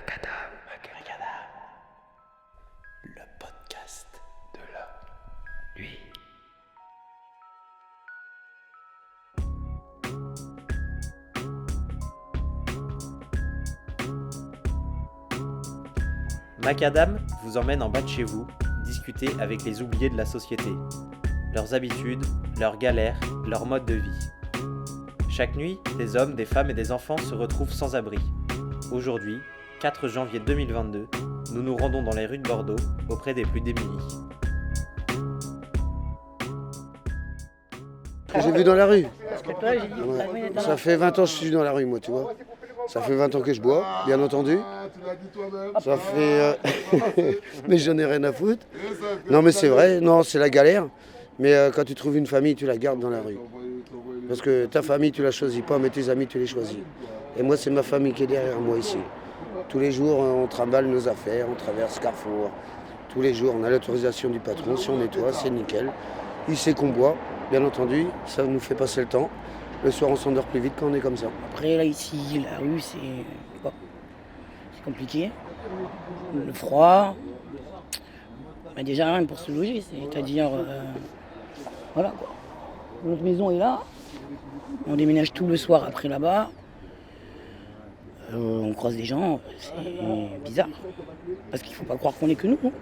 Macadam. Le podcast de la nuit. Macadam vous emmène en bas de chez vous, discuter avec les oubliés de la société. Leurs habitudes, leurs galères, leur mode de vie. Chaque nuit, des hommes, des femmes et des enfants se retrouvent sans abri. Aujourd'hui, 4 janvier 2022, nous nous rendons dans les rues de Bordeaux, auprès des plus démunis. Que j'ai vu dans la rue. Parce que toi, j'ai dit, Ouais. Ça fait 20 ans que je suis dans la rue, moi, tu vois. Ça fait 20 ans que je bois, bien entendu. Ça fait... mais j'en ai rien à foutre. Non, mais c'est vrai, non, c'est la galère. Mais quand tu trouves une famille, tu la gardes dans la rue. Parce que ta famille, tu la choisis pas, mais tes amis, tu les choisis. Et moi, c'est ma famille qui est derrière moi ici. Tous les jours, on trimballe nos affaires, on traverse Carrefour. Tous les jours, on a l'autorisation du patron. Si on nettoie, c'est nickel. Il sait qu'on boit, bien entendu. Ça nous fait passer le temps. Le soir, on s'endort plus vite quand on est comme ça. après, là, ici, la rue, c'est compliqué. Le froid. Mais déjà, rien pour se loger, c'est-à-dire. Voilà, quoi. Notre maison est là. On déménage tout le soir après là-bas. On croise des gens, c'est bizarre. Parce qu'il ne faut pas croire qu'on n'est que nous. Hein.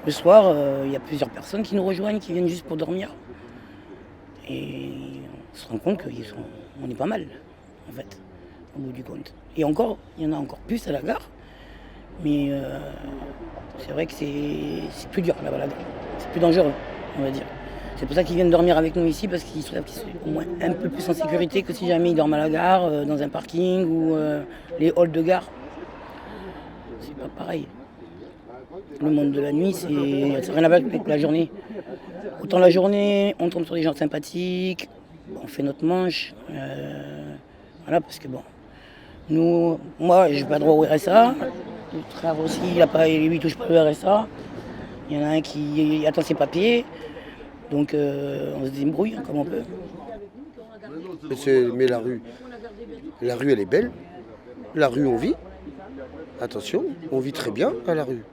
Le soir, il y a plusieurs personnes qui nous rejoignent, qui viennent juste pour dormir. Et on se rend compte qu'on est pas mal, en fait, au bout du compte. Et encore, il y en a encore plus à la gare. Mais c'est vrai que c'est plus dur là-bas, la gare. C'est plus dangereux, on va dire. C'est pour ça qu'ils viennent dormir avec nous ici, parce qu'ils sont au moins un peu plus en sécurité que si jamais ils dorment à la gare, dans un parking ou les halls de gare. C'est pas pareil. Le monde de la nuit, c'est rien à voir avec la journée. Autant la journée, on tombe sur des gens sympathiques, on fait notre manche. Voilà, parce que bon, moi, j'ai pas droit au RSA. Le frère aussi, lui, il touche pas le RSA. Il y en a un qui attend ses papiers. Donc on se débrouille comme on peut. Mais la rue, elle est belle. La rue, on vit. Attention, on vit très bien à la rue.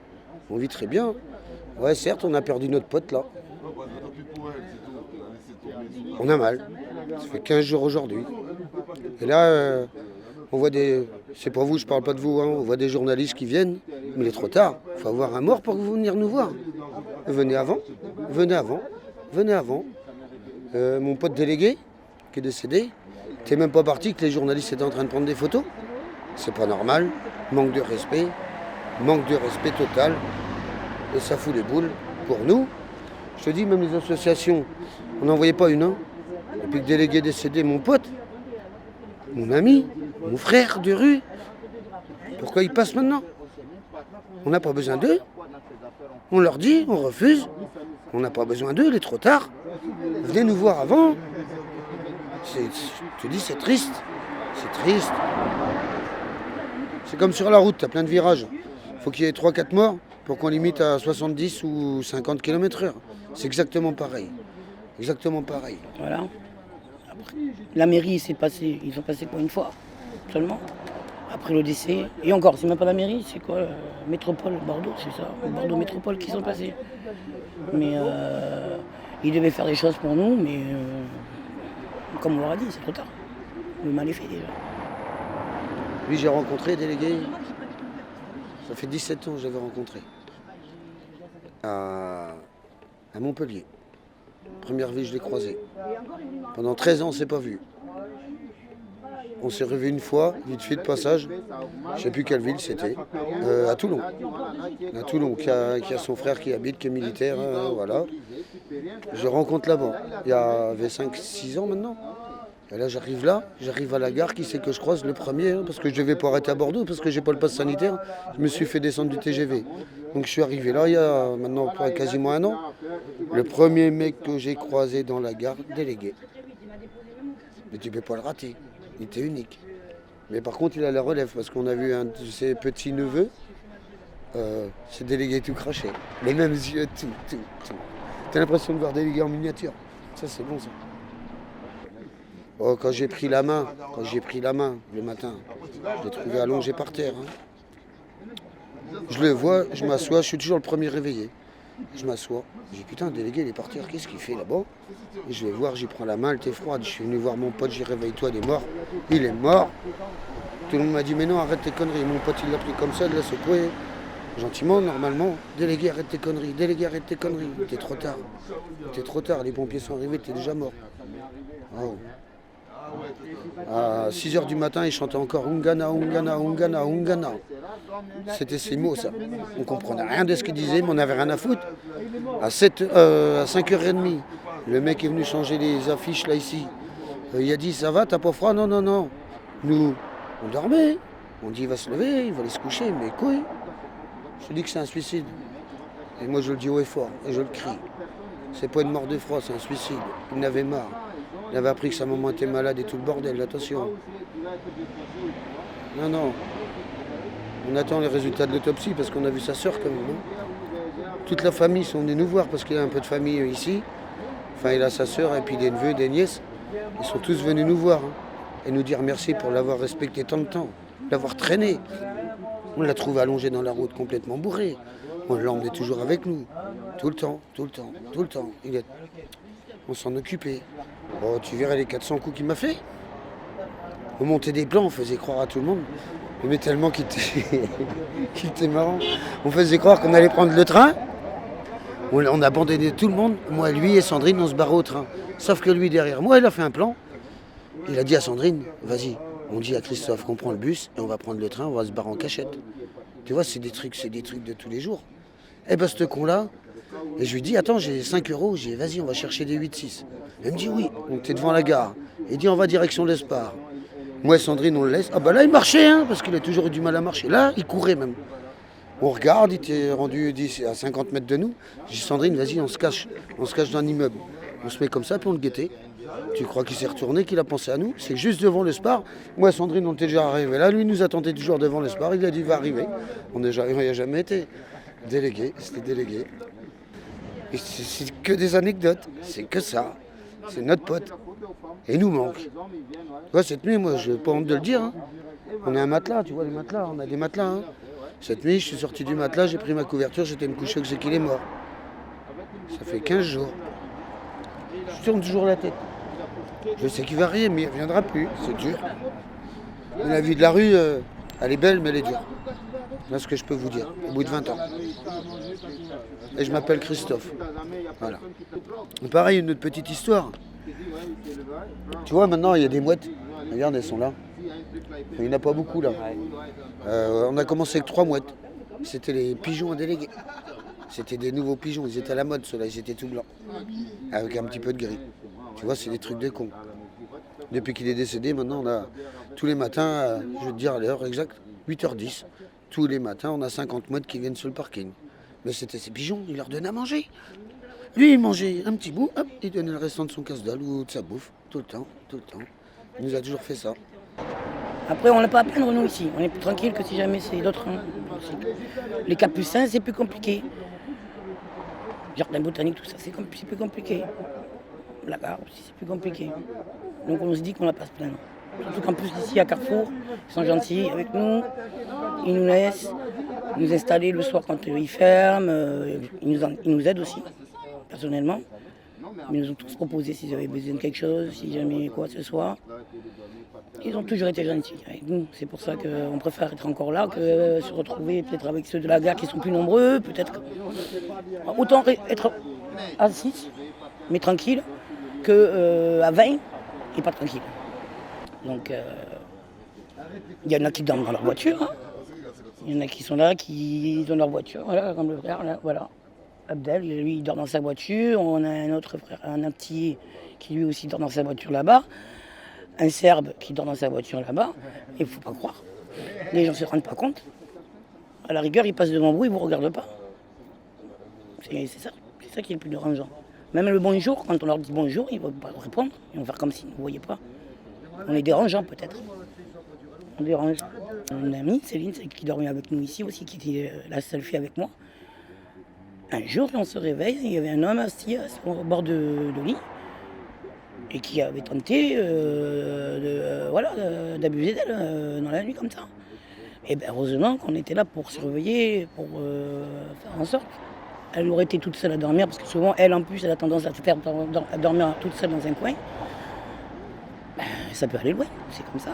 On vit très bien. Ouais, certes, on a perdu notre pote là. On a mal. Ça fait 15 jours aujourd'hui. Et là, on voit des... C'est pas vous, je parle pas de vous, hein. On voit des journalistes qui viennent. Mais il est trop tard. Il faut avoir un mort pour venir nous voir. Venez avant. Mon pote délégué, qui est décédé, t'es même pas parti que les journalistes étaient en train de prendre des photos. C'est pas normal. Manque de respect total. Et ça fout les boules pour nous. Je te dis, même les associations, on n'en voyait pas une. Hein. Et puis le délégué décédé, mon pote, mon ami, mon frère de rue, pourquoi ils passent maintenant? On n'a pas besoin d'eux. On leur dit, on refuse. On n'a pas besoin d'eux, il est trop tard. Venez nous voir avant. Je te dis, c'est triste. C'est triste. C'est comme sur la route, t'as plein de virages. Il faut qu'il y ait 3-4 morts pour qu'on limite à 70 ou 50 km/h. C'est exactement pareil. Exactement pareil. Voilà. Après, la mairie, ils sont passés pour une fois seulement. Après le décès. Et encore, c'est même pas la mairie, c'est quoi Métropole, Bordeaux, c'est ça. Bordeaux Métropole qui sont passés. Mais ils devaient faire des choses pour nous, mais comme on leur a dit, c'est trop tard. Le mal est fait déjà. Lui, j'ai rencontré, délégué. Ça fait 17 ans que je l'avais rencontré. À Montpellier. Première vie, je l'ai croisé. Pendant 13 ans, on ne s'est pas vu. On s'est revu une fois, vite fait de passage. Je ne sais plus quelle ville c'était. À Toulon. À Toulon, qui a son frère qui habite, qui est militaire. Voilà. Je rencontre là-bas. Il y avait 5-6 ans maintenant. Et là, j'arrive à la gare, qui c'est que je croise le premier, hein, parce que je devais pas arrêter à Bordeaux, parce que j'ai pas le passe sanitaire. Je me suis fait descendre du TGV. Donc je suis arrivé là, il y a maintenant quasiment un an. Le premier mec que j'ai croisé dans la gare, délégué. Mais tu peux pas le rater, il était unique. Mais par contre, il a la relève, parce qu'on a vu un de ses petits-neveux, c'est délégué tout craché. Les mêmes yeux, tout. T'as l'impression de voir délégué en miniature. Ça, c'est bon, ça. Oh, quand j'ai pris la main le matin, je l'ai trouvé allongé par terre. Hein. Je le vois, je m'assois, je suis toujours le premier réveillé. Je m'assois, je dis putain, le délégué il est parti, qu'est-ce qu'il fait là-bas? Et je vais voir, j'y prends la main, elle était froide. Je suis venu voir mon pote, j'ai réveille-toi, il est mort. Il est mort. Tout le monde m'a dit mais non, arrête tes conneries. Mon pote il l'a pris comme ça, il l'a secoué. Gentiment, normalement, délégué, arrête tes conneries, délégué, arrête tes conneries. T'es trop tard. T'es trop tard, les pompiers sont arrivés, t'es déjà mort. Oh. À 6h du matin, il chantait encore Ungana, Ungana, Ungana, Ungana. C'était ces mots, ça. On comprenait rien de ce qu'il disait, mais on n'avait rien à foutre. À 5h30, le mec est venu changer les affiches là ici. Il a dit ça va, t'as pas froid? Non, non, non. Nous, on dormait. On dit il va se lever, il va aller se coucher, mais couille. Je dis que c'est un suicide. Et moi je le dis haut et fort, et je le crie. C'est pas une mort de froid, c'est un suicide. Il en avait marre. Il avait appris que sa maman était malade et tout le bordel, attention. Non, non. On attend les résultats de l'autopsie parce qu'on a vu sa sœur quand même. Hein. Toute la famille sont venus nous voir parce qu'il y a un peu de famille ici. Enfin, il a sa sœur et puis des neveux, des nièces. Ils sont tous venus nous voir hein, et nous dire merci pour l'avoir respecté tant de temps, l'avoir traîné. On l'a trouvé allongé dans la route complètement bourré. On l'emmenait toujours avec nous. Tout le temps, tout le temps, tout le temps. On s'en occupait. Oh, tu verrais les 400 coups qu'il m'a fait. On montait des plans, on faisait croire à tout le monde. Mais tellement qu'il était marrant. On faisait croire qu'on allait prendre le train. On abandonnait tout le monde. Moi, lui et Sandrine, on se barrait au train. Sauf que lui, derrière moi, il a fait un plan. Il a dit à Sandrine, vas-y, on dit à Christophe qu'on prend le bus et on va prendre le train, on va se barrer en cachette. Tu vois, c'est des trucs de tous les jours. Eh ben, ce con-là, et je lui dis, attends, j'ai 5 €, j'ai dit, vas-y, on va chercher des 8-6. Elle me dit, oui, on était devant la gare. Il dit, on va direction l'Espar. Moi et Sandrine, on le laisse. Ah bah là, il marchait, hein, parce qu'il a toujours eu du mal à marcher. Là, il courait même. On regarde, il était rendu à 50 mètres de nous. J'ai dit, Sandrine, vas-y, on se cache dans un immeuble. On se met comme ça, puis on le guettait. Tu crois qu'il s'est retourné, qu'il a pensé à nous? C'est juste devant le Spar. Moi et Sandrine, on était déjà arrivés là. Lui, il nous attendait toujours devant le Spar. Il a dit, il va arriver. On n'y a jamais été. Délégué, c'était délégué. Et c'est que des anecdotes. C'est que ça. C'est notre pote. Et il nous manque. Tu vois, cette nuit, moi, je n'ai pas honte de le dire. Hein. On a un matelas, tu vois, les matelas. On a des matelas. Hein. Cette nuit, je suis sorti du matelas, j'ai pris ma couverture, j'étais me coucher que c'est qu'il est mort. Ça fait 15 jours. Je tourne toujours la tête. Je sais qu'il va rire, mais il ne reviendra plus. C'est dur. La vie de la rue, elle est belle, mais elle est dure. Voilà ce que je peux vous dire, au bout de 20 ans. Et je m'appelle Christophe. Voilà. Et pareil, une autre petite histoire. Tu vois, maintenant, il y a des mouettes. Regarde, elles sont là. Il n'y en a pas beaucoup, là. On a commencé avec 3 mouettes. C'était les pigeons à déléguer. C'était des nouveaux pigeons. Ils étaient à la mode, ceux-là. Ils étaient tout blancs. Avec un petit peu de gris. Tu vois, c'est des trucs de cons. Depuis qu'il est décédé, maintenant, on a tous les matins, je vais te dire à l'heure exacte, 8h10. Tous les matins, on a 50 mouettes qui viennent sur le parking. Mais c'était ces pigeons, il leur donnait à manger. Lui, il mangeait un petit bout, hop, il donnait le restant de son casse-dalle ou de sa bouffe. Tout le temps, tout le temps. Il nous a toujours fait ça. Après, on n'a pas à plaindre, nous, ici. On est plus tranquille que si jamais c'est d'autres. Hein. Les Capucins, c'est plus compliqué. Jardin botanique, tout ça, c'est plus compliqué. La gare aussi, c'est plus compliqué. Donc on se dit qu'on n'a pas à se plaindre. Surtout qu'en plus, ici, à Carrefour, ils sont gentils avec nous. Ils nous laissent nous installer le soir quand ils ferment. Ils nous aident aussi, personnellement. Ils nous ont tous proposé s'ils avaient besoin de quelque chose, si jamais quoi que ce soit. Ils ont toujours été gentils avec nous. C'est pour ça qu'on préfère être encore là que se retrouver peut-être avec ceux de la gare qui sont plus nombreux. Peut-être autant être à 6, mais tranquille, qu'à 20 et pas tranquille. Donc il y en a qui dorment dans leur voiture. Hein. Il y en a qui sont là, qui ont leur voiture, voilà, comme le frère, là, voilà. Abdel, lui, il dort dans sa voiture. On a un autre frère, un petit, qui lui aussi dort dans sa voiture là-bas. Un Serbe qui dort dans sa voiture là-bas. Et il ne faut pas croire. Les gens ne se rendent pas compte. À la rigueur, ils passent devant vous, ils ne vous regardent pas. C'est ça qui est le plus dérangeant. Même le bonjour, quand on leur dit bonjour, ils ne vont pas répondre. Ils vont faire comme s'ils ne voyaient pas. On est dérangeant peut-être. On dérange. Une amie, Céline, qui dormait avec nous ici aussi, qui était la seule fille avec moi. Un jour, on se réveille, il y avait un homme assis au bord de lit et qui avait tenté d'abuser d'elle dans la nuit comme ça. Et bien heureusement qu'on était là pour surveiller, pour faire en sorte. Elle aurait été toute seule à dormir, parce que souvent, elle en plus, elle a tendance à se faire à dormir toute seule dans un coin. Ben, ça peut aller loin, c'est comme ça.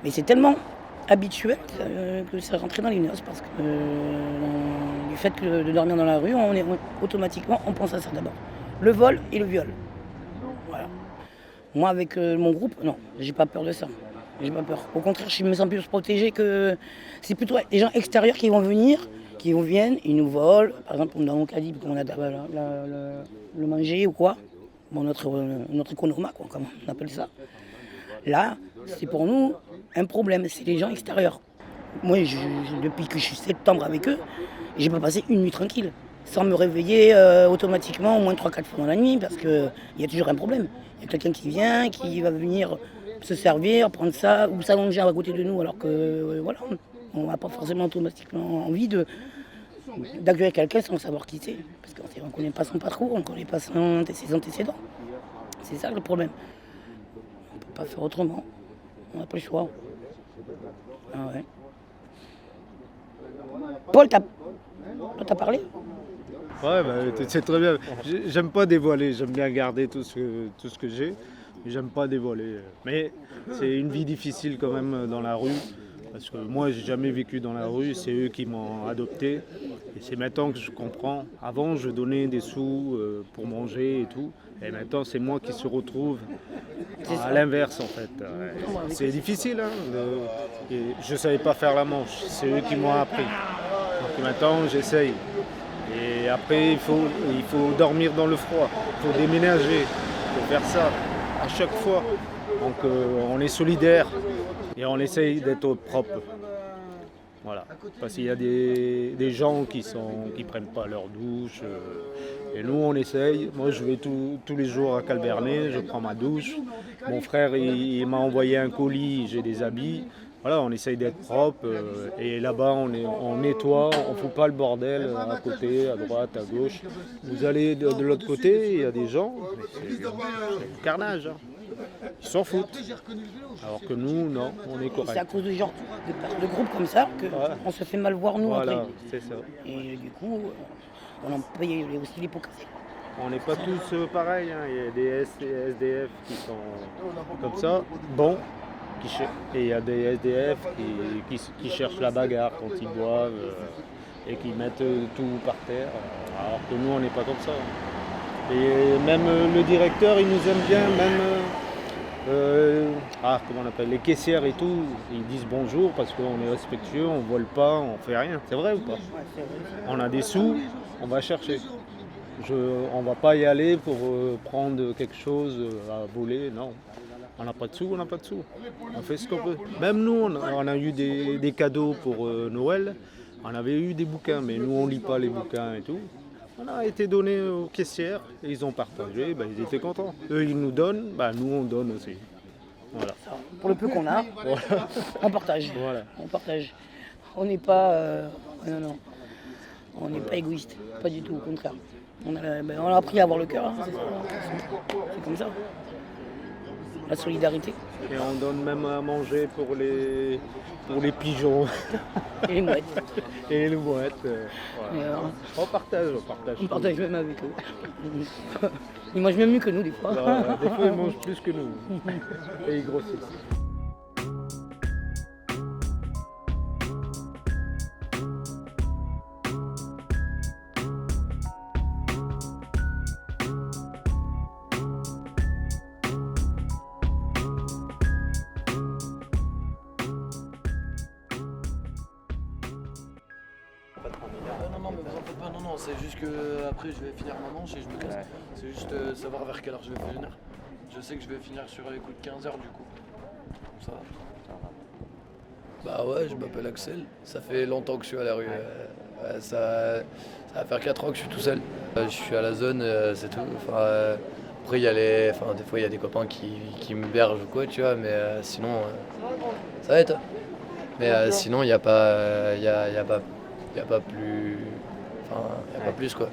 Mais c'est tellement habituel que c'est rentré dans les noces, parce que du fait que de dormir dans la rue, automatiquement, on pense à ça d'abord. Le vol et le viol. Voilà. Moi, avec mon groupe, non, j'ai pas peur de ça. J'ai pas peur. Au contraire, je me sens plus protégé que... C'est plutôt les gens extérieurs qui vont venir, qui viennent, ils nous volent. Par exemple, dans mon caddie, on a le manger ou quoi. Bon, notre économa, quoi, comme on appelle ça. Là, c'est pour nous un problème, c'est les gens extérieurs. Moi, depuis que je suis septembre avec eux, j'ai pas passé une nuit tranquille, sans me réveiller automatiquement au moins 3-4 fois dans la nuit, parce qu'il y a toujours un problème. Il y a quelqu'un qui vient, qui va venir se servir, prendre ça, ou s'allonger à côté de nous, alors que voilà, on n'a pas forcément automatiquement envie d'accueillir quelqu'un sans savoir qui c'est. Parce qu'on ne connaît pas son parcours, on ne connaît pas ses antécédents. C'est ça le problème. On ne peut pas faire autrement. On n'a pas le choix. Ah ouais. Paul, t'as parlé ? Ouais, c'est très bien. J'aime pas dévoiler, j'aime bien garder tout ce que j'ai. J'aime pas dévoiler. Mais c'est une vie difficile quand même dans la rue. Parce que moi, j'ai jamais vécu dans la rue, c'est eux qui m'ont adopté. Et c'est maintenant que je comprends. Avant, je donnais des sous pour manger et tout. Et maintenant, c'est moi qui se retrouve à l'inverse, en fait. C'est difficile, hein. Et je savais pas faire la manche. C'est eux qui m'ont appris. Donc maintenant, j'essaye. Et après, il faut dormir dans le froid. Il faut déménager. Il faut faire ça à chaque fois. Donc, on est solidaires. Et on essaye d'être propre. Voilà. Parce qu'il y a des gens qui prennent pas leur douche. Et nous, on essaye. Moi, je vais tous les jours à Calvernet, je prends ma douche. Mon frère, il m'a envoyé un colis, j'ai des habits. Voilà, on essaye d'être propre. Et là-bas, on nettoie, on ne fout pas le bordel à côté, à droite, à gauche. Vous allez de l'autre côté, il y a des gens. C'est le carnage. Hein. Ils s'en foutent. Alors que nous, non, on est correct. C'est à cause de gens, de groupes comme ça, qu'on se fait mal voir nous voilà, après. c'est ça. Et du coup, on en paye aussi les pots cassés. On n'est pas tous pareils. Hein. Il y a des SDF qui sont comme ça, bons. Et il y a des SDF qui cherchent la bagarre quand ils boivent et qui mettent tout par terre. Alors que nous, on n'est pas comme ça. Et même le directeur, il nous aime bien, même comment on appelle, les caissières et tout, ils disent bonjour parce qu'on est respectueux, on vole pas, on fait rien. C'est vrai ou pas ? On a des sous, on va chercher. On va pas y aller pour prendre quelque chose à voler, non. On n'a pas de sous, on n'a pas de sous. On fait ce qu'on veut. Même nous, on a eu des cadeaux pour Noël. On avait eu des bouquins, mais nous, on lit pas les bouquins et tout. On a été donné aux caissières et ils ont partagé, ils étaient contents. Eux, ils nous donnent, nous, on donne aussi. Voilà. Pour le peu qu'on a, voilà. On partage. Voilà. On partage. On n'est pas... non. On n'est pas égoïste, pas du tout, au contraire. On a appris à avoir le cœur, hein, c'est comme ça. La solidarité. Et on donne même à manger pour les pigeons. Et les mouettes. Et les mouettes. Voilà. On partage. On partage même avec eux. Ils mangent même mieux que nous des fois. Des fois ils mangent plus que nous. Et ils grossissent. Non, mais vous en faites pas, non, c'est juste que après je vais finir ma manche et je me casse. C'est juste savoir vers quelle heure je vais finir. Je sais que je vais finir sur les coups de 15h du coup. Ça va. Bah ouais, je m'appelle Axel. Ça fait longtemps que je suis à la rue. Ça va faire 4 ans que je suis tout seul. Je suis à la zone, c'est tout. Après, des fois, il y a des copains qui me bergent ou quoi, tu vois, mais sinon, ça va être. Mais sinon, il n'y a pas. Il y a pas plus. Il n'y a pas plus quoi.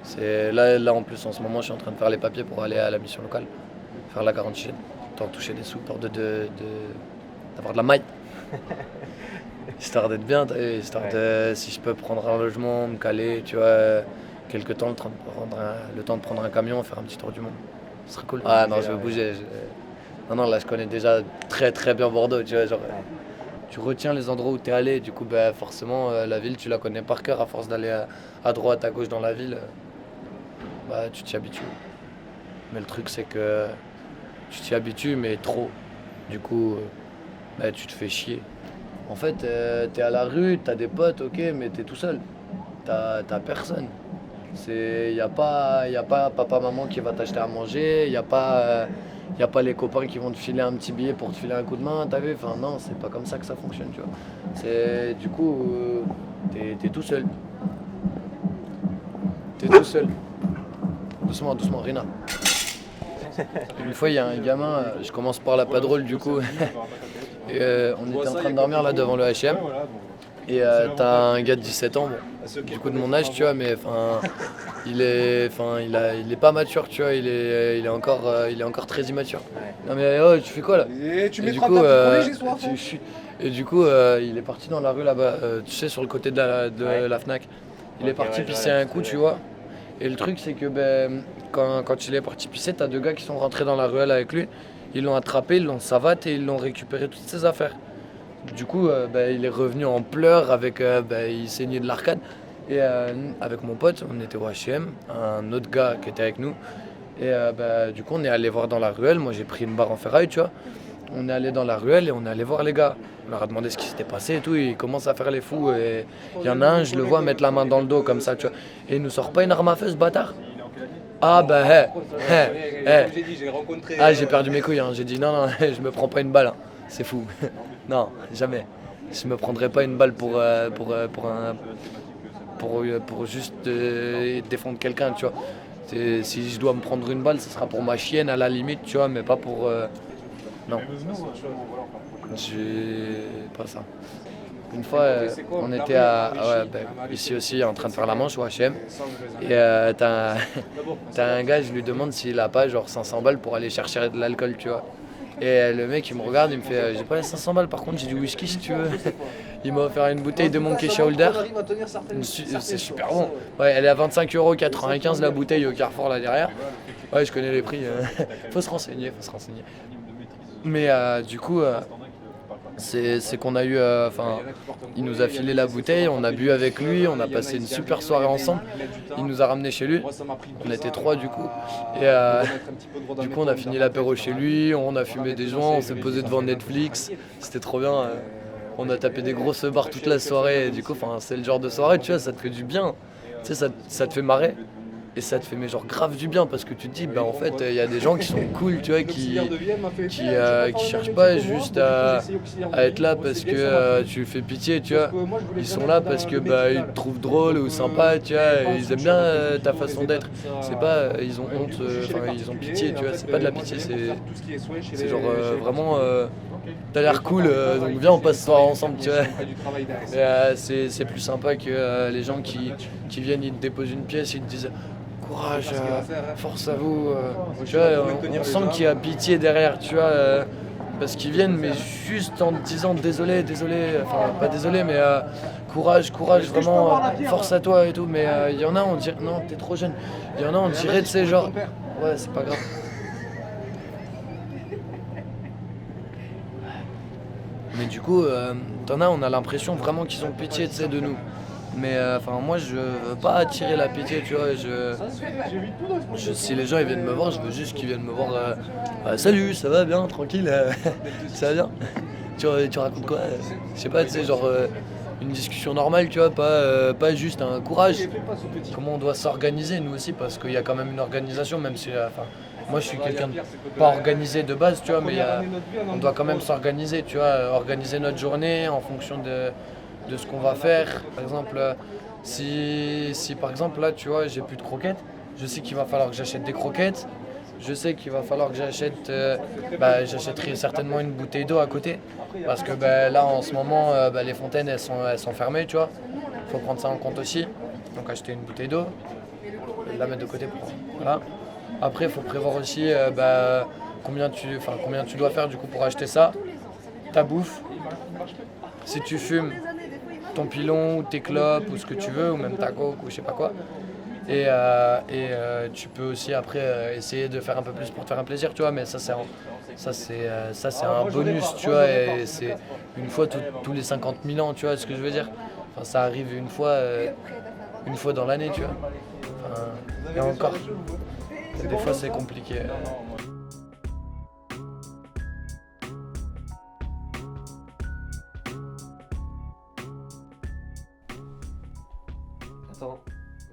C'est là en plus en ce moment je suis en train de faire les papiers pour aller à la mission locale, faire la quarantaine, pour toucher des sous, pour d'avoir de la maille. Histoire d'être bien, histoire de, si je peux prendre un logement, me caler, tu vois, quelques temps, le temps de prendre un camion, faire un petit tour du monde. Ce serait cool. Ah non, je veux bouger. Non, là, je connais déjà très très bien Bordeaux, tu vois, genre, tu retiens les endroits où tu es allé, du coup, bah, forcément, la ville, tu la connais par cœur, à force d'aller à droite, à gauche dans la ville, bah, tu t'y habitues. Mais le truc, c'est que tu t'y habitues, mais trop. Du coup, bah, tu te fais chier. En fait, t'es à la rue, t'as des potes, ok, mais t'es tout seul. T'as personne. Y a pas papa, maman qui va t'acheter à manger, y a pas les copains qui vont te filer un petit billet pour te filer un coup de main, t'as vu? Enfin non, c'est pas comme ça que ça fonctionne, tu vois. Du coup, t'es tout seul. T'es tout seul. Doucement, doucement, Rina. Une fois, il y a un gamin, je commence par la pas drôle du coup. Et, on était en train de dormir là devant le H&M. Et t'as un gars de 17 ans, bon, du coup de mon âge, tu vois, mais il est pas mature, tu vois, il est encore très immature. Non mais oh, tu fais quoi là? Et tu mettras ta petite soir. Et du coup, il est parti dans la rue là-bas, tu sais, sur le côté de la Fnac. Il est parti pisser un coup, tu vois. Et le truc, c'est que quand il est parti pisser, t'as deux gars qui sont rentrés dans la ruelle avec lui. Ils l'ont attrapé, ils l'ont savaté et ils l'ont récupéré toutes ses affaires. Du coup, il est revenu en pleurs, il saignait de l'arcade. Et avec mon pote, on était au H&M, un autre gars qui était avec nous. Et du coup, on est allé voir dans la ruelle. Moi, j'ai pris une barre en ferraille, tu vois. On est allé dans la ruelle et on est allé voir les gars. On leur a demandé ce qui s'était passé et tout. Ils commencent à faire les fous. Et il y en a un, je le vois mettre la main dans le dos comme ça, tu vois. Et il nous sort pas une arme à feu, ce bâtard. Ah j'ai perdu mes couilles, hein. J'ai dit non, je me prends pas une balle, hein. C'est fou. Non, jamais. Je me prendrais pas une balle pour juste défendre quelqu'un, tu vois. Si je dois me prendre une balle, ce sera pour ma chienne à la limite, tu vois, mais pas pour... Non. J'ai pas ça. Une fois, on était ici aussi en train de faire la manche au H&M. Et t'as un gars, je lui demande s'il a pas genre 500 balles pour aller chercher de l'alcool, tu vois. Et le mec, il me regarde, il me fait j'ai pas les 500 balles, par contre j'ai du whisky si tu veux. Il m'a offert une bouteille de Monkey Shoulder. C'est super bon. Ouais, elle est à 25,95 € la bouteille au Carrefour là derrière. Ouais, je connais les prix. Faut se renseigner. Mais du coup, c'est qu'on a eu, il nous a filé la bouteille, on a bu avec lui, on a passé une super soirée ensemble. Il nous a ramenés chez lui. On était 3 du coup. Et du coup, on a fini l'apéro chez lui, on a fumé des joints, on s'est posé devant Netflix. C'était trop bien. On a tapé des grosses barres toute la soirée. Et du coup, c'est le genre de soirée, tu vois, ça te fait du bien. Tu sais, ça te fait marrer. Et ça te fait mais genre grave du bien parce que tu te dis en fait il y a des gens qui sont cool, tu vois, qui cherchent pas juste à être là parce que tu fais pitié, tu vois. Ils sont là parce que ils te trouvent drôle ou sympa, tu vois, et ils aiment bien ta façon d'être. C'est pas ils ont honte, ils ont pitié, tu vois, c'est pas de la pitié, c'est genre vraiment t'as l'air cool, donc viens on passe ce soir ensemble, tu vois. Mais c'est plus sympa que les gens qui viennent, ils te déposent une pièce, ils te disent courage, force à vous. Tu vois, on sent qu'il y a pitié derrière, tu vois, parce qu'ils viennent, mais juste en te disant désolé, enfin pas désolé, mais courage, vraiment, force à toi et tout. Mais il y en a, on dirait, non, t'es trop jeune. Il y en a, on dirait, tu sais, genre, ouais, c'est pas grave. Mais du coup, t'en as, on a l'impression vraiment qu'ils ont pitié, tu sais, de nous. Mais moi je veux pas attirer la pitié, tu vois. Si les gens ils viennent me voir, je veux juste qu'ils viennent me voir. Salut, ça va bien, tranquille, ça va bien. Tu racontes quoi? Je sais pas, tu sais, genre une discussion normale, tu vois, pas juste un courage. Comment on doit s'organiser nous aussi, parce qu'il y a quand même une organisation, même si moi je suis quelqu'un de pas organisé de base, tu vois, mais on doit quand même s'organiser, tu vois, organiser notre journée en fonction de ce qu'on va faire. Par exemple, si par exemple là, tu vois, j'ai plus de croquettes, je sais qu'il va falloir que j'achète des croquettes. Je sais qu'il va falloir que j'achèterai certainement une bouteille d'eau à côté. Parce que là, en ce moment, les fontaines, elles sont fermées, tu vois. Il faut prendre ça en compte aussi. Donc acheter une bouteille d'eau, la mettre de côté pour... Voilà. Après, il faut prévoir aussi combien tu dois faire du coup pour acheter ça, ta bouffe. si tu fumes ton pilon ou tes clopes ou ce que tu veux, ou même ta coke ou je sais pas quoi. Et tu peux aussi après essayer de faire un peu plus pour te faire un plaisir, tu vois, mais ça c'est un bonus, tu vois, et c'est une fois tous les 50 000 ans, tu vois ce que je veux dire. Enfin, ça arrive une fois dans l'année, tu vois. Enfin, et encore, des fois c'est compliqué. Attends,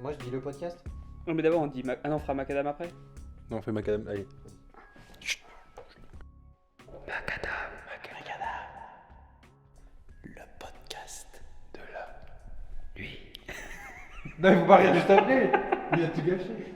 moi je dis le podcast. Non, mais d'abord on dit. Ah non, on fera macadam après. Non, on fait macadam, allez. Le podcast de la nuit. Non, il faut pas rire juste après. Il a tout gâché.